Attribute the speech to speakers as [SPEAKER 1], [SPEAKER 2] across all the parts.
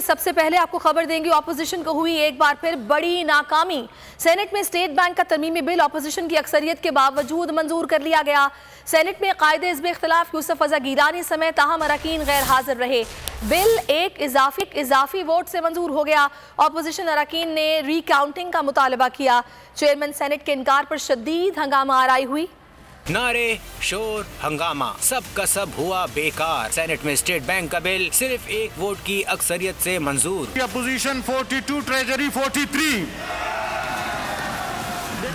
[SPEAKER 1] सबसे पहले आपको खबर देंगे, ऑपोजिशन को हुई एक बार फिर बड़ी नाकामी। सेनेट में स्टेट बैंक का तरमीमी बिल ऑपोजिशन की अक्सरियत के बावजूद मंजूर कर लिया गया। सेनेट में कायदे हिज़्ब इख्तिलाफ यूसुफ रज़ा गिलानी समेत अहम अरकान गैर हाजिर रहे। बिल एक इजाफी वोट से मंजूर हो गया। ऑपोजिशन अरकान ने रीकाउंटिंग का मुतालबा किया। चेयरमैन सेनेट के इनकार पर शदीद हंगामा आराई हुई।
[SPEAKER 2] नारे, शोर, हंगामा, सब का सब हुआ बेकार। सेनेट में स्टेट बैंक का बिल सिर्फ एक वोट की अक्सरियत से मंजूर।
[SPEAKER 3] Opposition 42, treasury 43।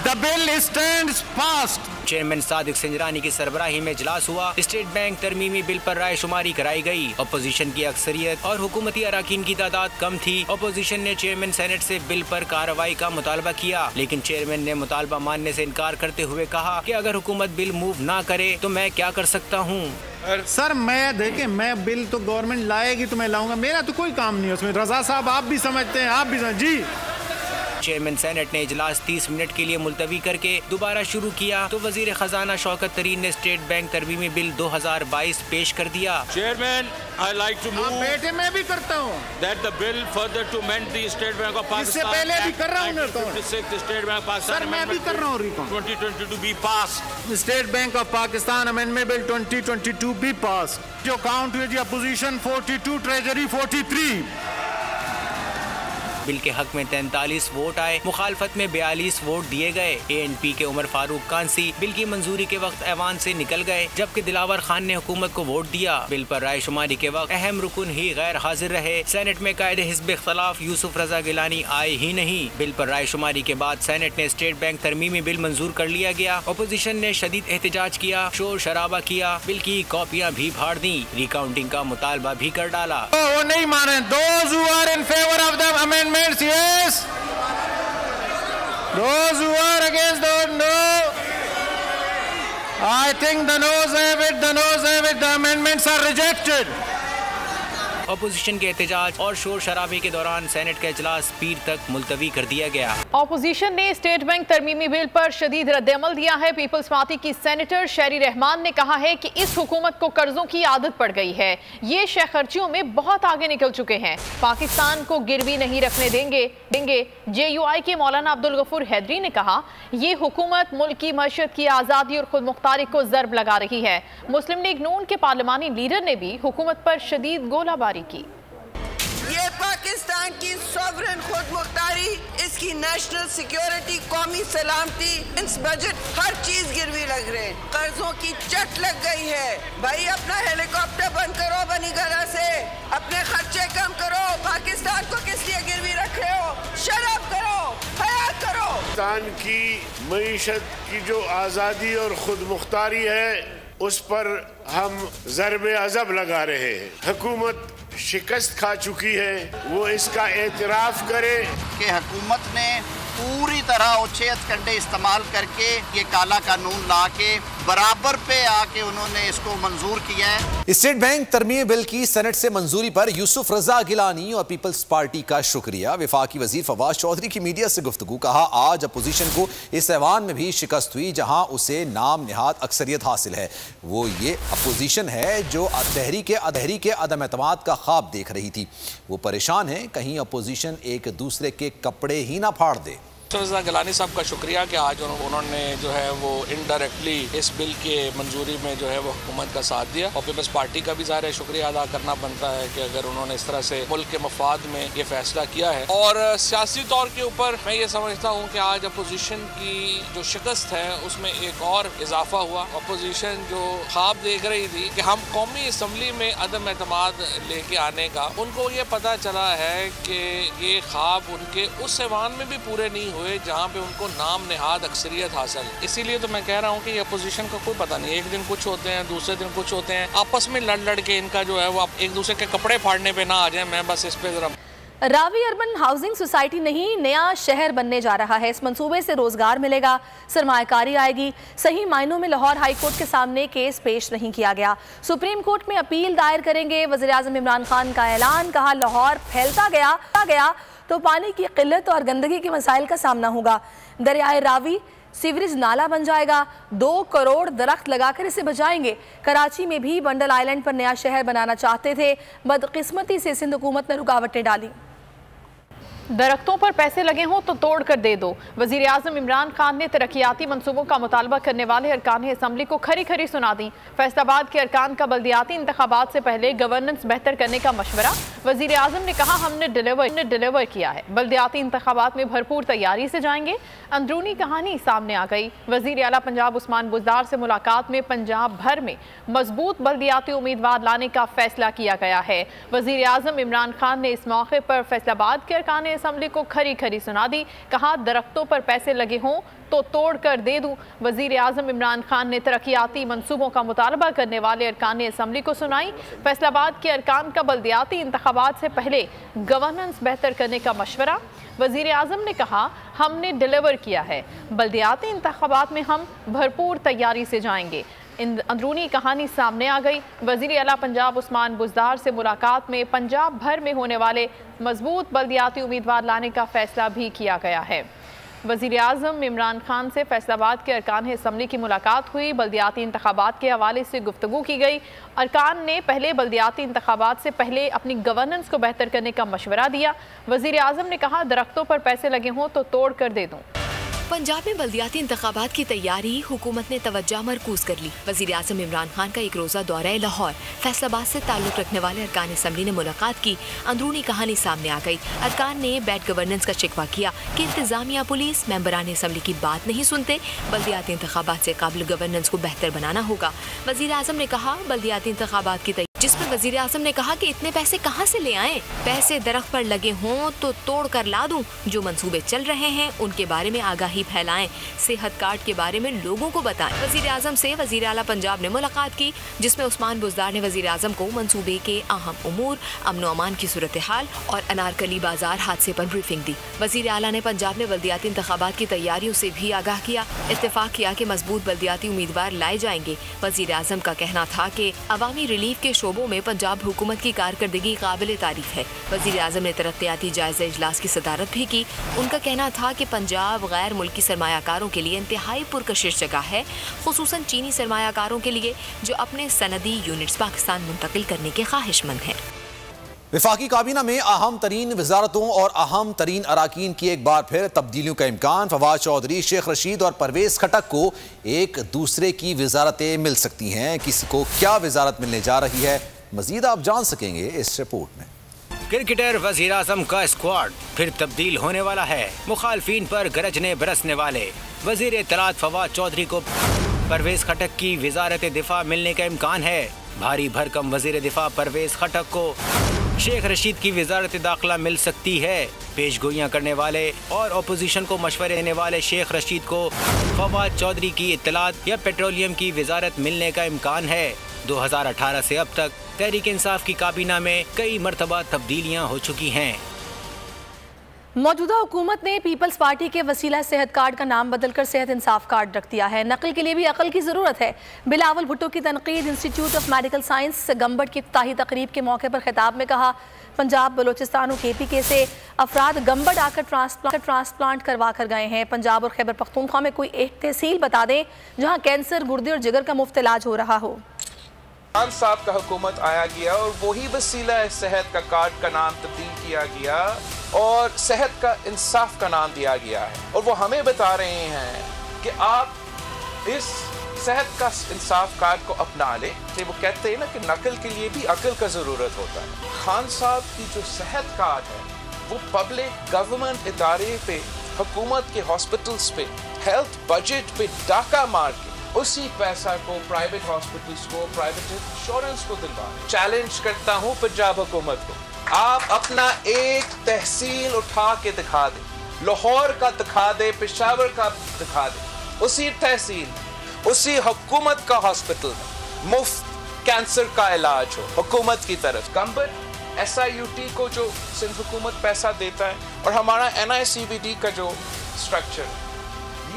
[SPEAKER 3] The bill stands passed.
[SPEAKER 2] Chairman Sadiq Sanjrani की सरबराही में इजलास हुआ। स्टेट बैंक तरमीमी बिल पर राय शुमारी कराई गई। अपोजिशन की अक्सरियत और हुकूमती अराकीन की तादाद कम थी। अपोजिशन ने चेयरमैन सेनेट से बिल पर कार्रवाई का मुतालबा किया, लेकिन चेयरमैन ने मुतालबा मानने से इनकार करते हुए कहा कि अगर हुकूमत बिल मूव ना करे तो मैं क्या कर सकता हूँ।
[SPEAKER 3] सर मैं बिल तो गवर्नमेंट लाएगी तो मैं लाऊंगा, मेरा तो कोई काम नहीं है उसमें। रजा साहब आप भी समझते हैं, आप भी जी।
[SPEAKER 2] चेयरमैन सेनेट ने इजलास 30 मिनट के लिए मुलतवी करके दोबारा शुरू किया तो वजीर खजाना शौकत तरीन ने स्टेट बैंक तरमीमी बिल 2022 पेश कर दिया।
[SPEAKER 4] Chairman, I like to move
[SPEAKER 3] बेटे मैं भी करता हूँ
[SPEAKER 4] that the bill further to amend the State Bank of Pakistan
[SPEAKER 3] इससे पहले भी कर रहा हूँ ना तो
[SPEAKER 4] 56 State Bank of Pakistan
[SPEAKER 3] sir मैं भी कर रहा हूँ
[SPEAKER 4] 2022 be passed.
[SPEAKER 3] State bank of Pakistan amendment bill 2022 भी पास। जो काउंट हुए जी अपोजिशन 42, ट्रेजरी 43।
[SPEAKER 2] बिल के हक में 43 वोट आए, मुखालफत में 42 वोट दिए गए। ANP के उमर फारूक कांसी बिल की मंजूरी के वक्त ऐवान से निकल गए, जबकि दिलावर खान ने हुकूमत को वोट दिया। बिल पर राय शुमारी के वक्त अहम रुकन ही गैर हाजिर रहे। सेनेट में कायदे हिज़्ब इख्तिलाफ यूसुफ रज़ा गिलानी आए ही नहीं। बिल पर राय शुमारी के बाद सेनेट ने स्टेट बैंक तरमीमी बिल मंजूर कर लिया गया। अपोजिशन ने शदीद एहतजाज किया, शोर शराबा किया, बिल की कॉपियाँ भी फाड़ दी, रिकाउंटिंग का मुतालबा भी कर डाला।
[SPEAKER 3] वो नहीं माने। Those who are in favor of the amendments, yes. Those who are against the no. I think the noes have it. The noes have it. The amendments are rejected.
[SPEAKER 2] Opposition के एहतजाज और शोर शराबे के दौरान सेनेट का इजलास पीर तक मुलतवी कर दिया गया।
[SPEAKER 5] अपोजिशन ने स्टेट बैंक तरमीमी बिल पर शदीद रद्द-ए-अमल दिया है। पीपल्स पार्टी की सेनेटर शहरी रहमान ने कहा है कि इस हुकूमत को कर्जों की आदत पड़ गई है, ये शह खर्चियों में बहुत आगे निकल चुके हैं, पाकिस्तान को गिरवी नहीं रखने देंगे। JUI के मौलाना अब्दुल गफूर हैदरी ने कहा ये हुकूमत मुल्क की मईशत की आज़ादी और खुद मुख्तारी को ज़रब लगा रही है। मुस्लिम लीग नून के पार्लिमानी लीडर ने भी हुकूमत पर शदीद गोलाबारी की।
[SPEAKER 6] ये पाकिस्तान की सॉवरेन खुद मुख्तारी, इसकी नेशनल सिक्योरिटी, कौमी सलामती, इस बजट हर चीज गिरवी लग रहे हैं। कर्जों की चट लग गई है। भाई अपना हेलीकॉप्टर बंद करो बनीगरा से, अपने खर्चे कम करो। पाकिस्तान को किस लिए गिरवी रख रहे हो? शर्म करो, हया करो।
[SPEAKER 7] पाकिस्तान की मईशत की जो आज़ादी और खुद मुख्तारी है उस पर हम ज़रबे अज़ब लगा रहे हैं। हुकूमत शिकस्त खा चुकी है, वो इसका एतराफ़ करे
[SPEAKER 8] कि हुकूमत ने पूरी तरह ओछे हथकंडे इस्तेमाल करके ये काला कानून ला के बराबर पे आके उन्होंने इसको मंजूर किया है।
[SPEAKER 9] स्टेट बैंक तरमीमी बिल की सेनेट से मंजूरी पर यूसुफ रज़ा गिलानी और पीपल्स पार्टी का शुक्रिया। वफाकी वजीर फवाद चौधरी की मीडिया से गुफ्तगू, कहा आज अपोजिशन को इस ऐवान में भी शिकस्त हुई जहां उसे नाम निहाद अक्सरियत हासिल है। वो ये अपोजिशन है जो तहरीक अदम एतमाद का ख्वाब देख रही थी। वो परेशान है कहीं अपोजिशन एक दूसरे के कपड़े ही ना फाड़ दे।
[SPEAKER 10] रज़ा गिलानी साहब का शुक्रिया कि आज उन्होंने जो है वो इनडायरेक्टली इस बिल के मंजूरी में जो है वो हुकूमत का साथ दिया, और पीपल्स पार्टी का भी ज़ाहिर शुक्रिया अदा करना बनता है कि अगर उन्होंने इस तरह से मुल्क के मफाद में ये फैसला किया है। और सियासी तौर के ऊपर मैं ये समझता हूँ कि आज अपोजिशन की जो शिकस्त है उसमें एक और इजाफा हुआ। अपोजिशन जो ख्वाब देख रही थी कि हम कौमी असम्बली में अदम एतमाद लेके आने का, उनको ये पता चला है कि ये ख्वाब उनके उस ऐवान में भी पूरे नहीं हुए जहाँ पे उनको नाम निहाद अक्सरियत हासिल। इसीलिए तो मैं कह रहा हूँ कि ये अपोजिशन का कोई पता नहीं, एक दिन कुछ होते हैं, दूसरे दिन कुछ होते हैं, आपस में लड़ के इनका जो है वो आप एक दूसरे के कपड़े फाड़ने पे ना आ जाए। मैं बस इस पे जरा
[SPEAKER 1] रावी अर्बन हाउसिंग सोसाइटी नहीं, नया शहर बनने जा रहा है। इस मंसूबे से रोजगार मिलेगा, सरमायाकारी आएगी। सही मायनों में लाहौर हाई कोर्ट के सामने केस पेश नहीं किया गया, सुप्रीम कोर्ट में अपील दायर करेंगे। वज़ीर आज़म इमरान खान का ऐलान, कहा लाहौर फैलता गया तो पानी की किल्लत और गंदगी के मसाइल का सामना होगा। दरियाए रावी सीवरेज नाला बन जाएगा। 2 करोड़ दरख्त लगाकर इसे बचाएंगे। कराची में भी बंडल आइलैंड पर नया शहर बनाना चाहते थे, बदकिस्मती से सिंध हुकूमत ने रुकावटें डाली।
[SPEAKER 5] दरख्तों पर पैसे लगे हों तो तोड़ कर दे दो। वज़ीर आज़म इमरान खान ने तरक्याती मंसूबों का मुतालबा करने वाले अरकान असम्बली को खरी खरी सुना दी। फैसलाबाद के अरकान का बल्दियाती इंतखाबात से पहले गवर्नेंस बेहतर करने का मशवरा। वज़ीर आज़म ने कहा हमने डिलीवर किया है। बल्दियाती इंतखाबात में भरपूर तैयारी से जाएंगे। अंदरूनी कहानी सामने आ गई। वज़ीर आला पंजाब उस्मान बुज़दार से मुलाकात में पंजाब भर में मजबूत बल्दियाती उम्मीदवार लाने का फैसला किया गया है। वज़ीर आज़म इमरान खान ने इस मौके पर फैसलाबाद के अरकान असम्बली को खरी खरी सुना दी। कहा दरख्तों पर पैसे लगे हों तो तोड़ कर दे दूं। वज़ीर आज़म इमरान खान ने तरक्याती मंसूबों का मुतालबा करने वाले अरकान असम्बली को सुनाई। फैसलाबाद के अरकान का बल्दियाती इंतखाबात से पहले गवर्नेंस बेहतर करने का मशवरा। वज़ीर आज़म ने कहा हमने डिलीवर किया है। बल्दियाती इंतखाबात में हम भरपूर तैयारी से जाएंगे। अंदरूनी कहानी सामने आ गई। वज़ीर आला पंजाब उस्मान बुज़दार से मुलाकात में पंजाब भर में होने वाले मजबूत बल्दियाती उम्मीदवार लाने का फैसला भी किया गया है। वज़ीर आज़म इमरान खान से फैसलाबाद के अरकान असम्बली की मुलाकात हुई। बल्दियाती इंतखाबात के हवाले से गुफ्तगू की गई। अरकान ने पहले बल्दियाती इंतखाबात से पहले अपनी गवर्नेंस को बेहतर करने का मशवरा दिया। वज़ीर आज़म ने कहा दरख्तों पर पैसे लगे हों तो तोड़ कर दे दूँ।
[SPEAKER 11] पंजाब में बल्दियाती इंतखाबात की तैयारी हुकूमत ने तवज्जो मरकूज कर ली। वज़ीर आज़म इमरान खान का एक रोज़ा दौरा लाहौर। फैसलाबाद से ताल्लुक़ रखने वाले अरकान असम्बली ने मुलाकात की। अंदरूनी कहानी सामने आ गई। अरकान ने बैड गवर्नेंस का शिकवा किया कि इंतजामिया पुलिस मेंबरान असम्बली की बात नहीं सुनते। बल्दियाती इंतखाबात से काबिल गवर्नेंस को बेहतर बनाना होगा। वज़ीर आज़म ने कहा बल्दियाती इंतखाबात की जिस पर वज़ीर आज़म ने कहा कि इतने पैसे कहाँ से ले आए। पैसे दरख्त पर लगे हों तो तोड़ कर ला दूं। जो मंसूबे चल रहे हैं उनके बारे में आगाही फैलाएं। सेहत कार्ड के बारे में लोगों को बताएं। वज़ीर आज़म से वज़ीर आला पंजाब ने मुलाकात की, जिसमें उस्मान बुज़दार ने वज़ीर आज़म को मंसूबे के अहम उमूर, अमन व अमान की सूरत हाल और अनारकली बाजार हादसे पर ब्रीफिंग दी। वज़ीर आला ने पंजाब में बल्दियाती इंतखाबात की तैयारियों से भी आगाह किया। इत्तेफाक किया कि मजबूत बल्दियाती उम्मीदवार लाए जाएंगे। वज़ीर आज़म का कहना था कि अवामी रिलीफ के शोबों में पंजाब हुकूमत की कारकर्दगी काबिल तारीफ है। वज़ीर आज़म ने तरक्याती जायजा इजलास की सदारत भी की। उनका कहना था कि पंजाब गैर मुल्की सरमायाकारों के लिए इंतहाई पुरकशिश जगह है, खुसूसन चीनी सरमायाकारों के लिए जो अपने सनदी यूनिट्स पाकिस्तान मुंतकिल करने के ख्वाहिशमंद हैं।
[SPEAKER 9] विफाकी काबीना में अहम तरीन वजारतों और अहम तरीन अराकीन की एक बार फिर तब्दीलियों का इम्कान। फवाद चौधरी, शेख रशीद और परवेज खटक को एक दूसरे की वजारतें मिल सकती हैं। किसी को क्या वजारत मिलने जा रही है, मजीद आप जान सकेंगे इस रिपोर्ट में।
[SPEAKER 2] क्रिकेटर वज़ीर आज़म का स्क्वाड फिर तब्दील होने वाला है। मुखालफीन पर गरजने बरसने वाले वज़ीर इत्तलात फवाद चौधरी को परवेज खटक की वजारत दिफा मिलने का इम्कान है। भारी भरकम वज़ीर दिफा परवेज खटक को शेख रशीद की वजारत दाखिला मिल सकती है। पेशगोइयाँ करने वाले और अपोजिशन को मशवरे देने वाले शेख रशीद को फवाद चौधरी की इत्तलात या पेट्रोलियम की वजारत मिलने का इम्कान है। 2018 से अब तक तहरीक इंसाफ की काबीना में कई मरतबा तब्दीलियाँ हो चुकी हैं।
[SPEAKER 1] मौजूदा हुकूमत ने पीपल्स पार्टी के वसीला सेहत कार्ड का नाम बदलकर सेहत इंसाफ कार्ड रख दिया है। नकल के लिए भी अकल की ज़रूरत है। बिलावल भुट्टो की तनकीद। Institute of medical science Gambat की इफ्ताही तकरीब के मौके पर खिताब में कहा पंजाब, बलोचिस्तान और KPK से अफराद गंबट आकर ट्रांसप्लांट करवा कर गए हैं। पंजाब और खैबर पख्तूनख्वा में कोई एक तहसील बता दें जहाँ कैंसर, गुर्दे और जिगर का मुफ्त इलाज हो रहा हो।
[SPEAKER 12] खान साहब का हुकूमत आया गया और वही वसीला सेहत का कार्ड का नाम तब्दील किया गया और सेहत का इंसाफ का नाम दिया गया है। और वो हमें बता रहे हैं कि आप इस सेहत का इंसाफ कार्ड को अपना लें। वो कहते हैं ना कि नकल के लिए भी अकल का ज़रूरत होता है। खान साहब की जो सेहत कार्ड है वो पब्लिक गवर्नमेंट इदारे पे, हुकूमत के हॉस्पिटल्स पे, हेल्थ बजट पे डाका मार के उसी पैसा को प्राइवेट हॉस्पिटल्स को, प्राइवेट इंश्योरेंस को दिलवा। चैलेंज करता हूँ पंजाब हुकूमत को, आप अपना एक तहसील उठा के दिखा दे, लाहौर का दिखा दे, पेशावर का दिखा दे, उसी तहसील, उसी हुकूमत का हॉस्पिटल में मुफ्त कैंसर का इलाज हो हुकूमत की तरफ। गंबट SIUT को जो सिंध हुकूमत पैसा देता है और हमारा NICVD का जो स्ट्रक्चर,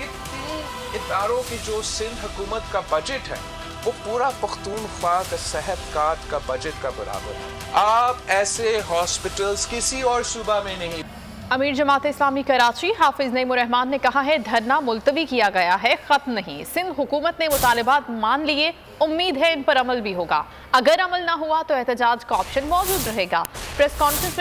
[SPEAKER 12] ये तीन इदारों की जो सिंध हुकूमत का बजट है वो पूरा पख्तूनख्वा का सेहत कार्ड का बजट का बराबर है। आप ऐसे हॉस्पिटल्स किसी और सूबा में नहीं।
[SPEAKER 5] अमीर जमात इस्लामी कराची हाफिज नईमुर रहमान ने कहा है धरना मुलतवी किया गया है, खत्म नहीं। सिंध हुकूमत ने मुतालिबात मान लिए, उम्मीद है इन पर अमल भी होगा। अगर अमल ना हुआ तो एहतजाज का ऑप्शन मौजूद रहेगा। प्रेस कॉन्फ्रेंस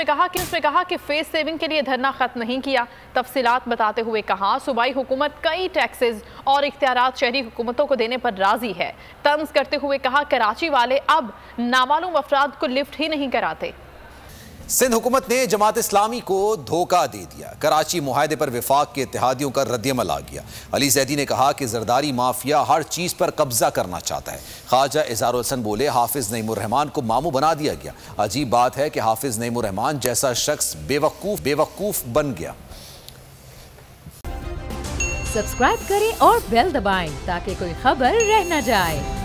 [SPEAKER 5] में कहा कि फेस सेविंग के लिए धरना खत्म नहीं किया। तफसीलात बताते हुए कहा सूबाई हुकूमत कई टैक्सेस और इख्तियारात शहरी हुकूमतों को देने पर राजी है। तंज करते हुए कहा कराची वाले अब नामालूम अफराद को लिफ्ट ही नहीं कराते।
[SPEAKER 9] सिंध हुकूमत ने जमात इस्लामी को धोखा दे दिया। कराची मुआहदे पर विफाक के इत्तेहादियों का रद्दअमल आ गया। अली जैदी ने कहा कि जरदारी माफिया हर चीज पर कब्जा करना चाहता है। ख्वाजा इज़हारुल हसन बोले हाफिज नईमुर रहमान को मामू बना दिया गया। अजीब बात है कि हाफिज नईमुर रहमान जैसा शख्स बेवकूफ बन गया।
[SPEAKER 13] सब्सक्राइब करें और बेल दबाएं ताकि कोई खबर रह न जाए।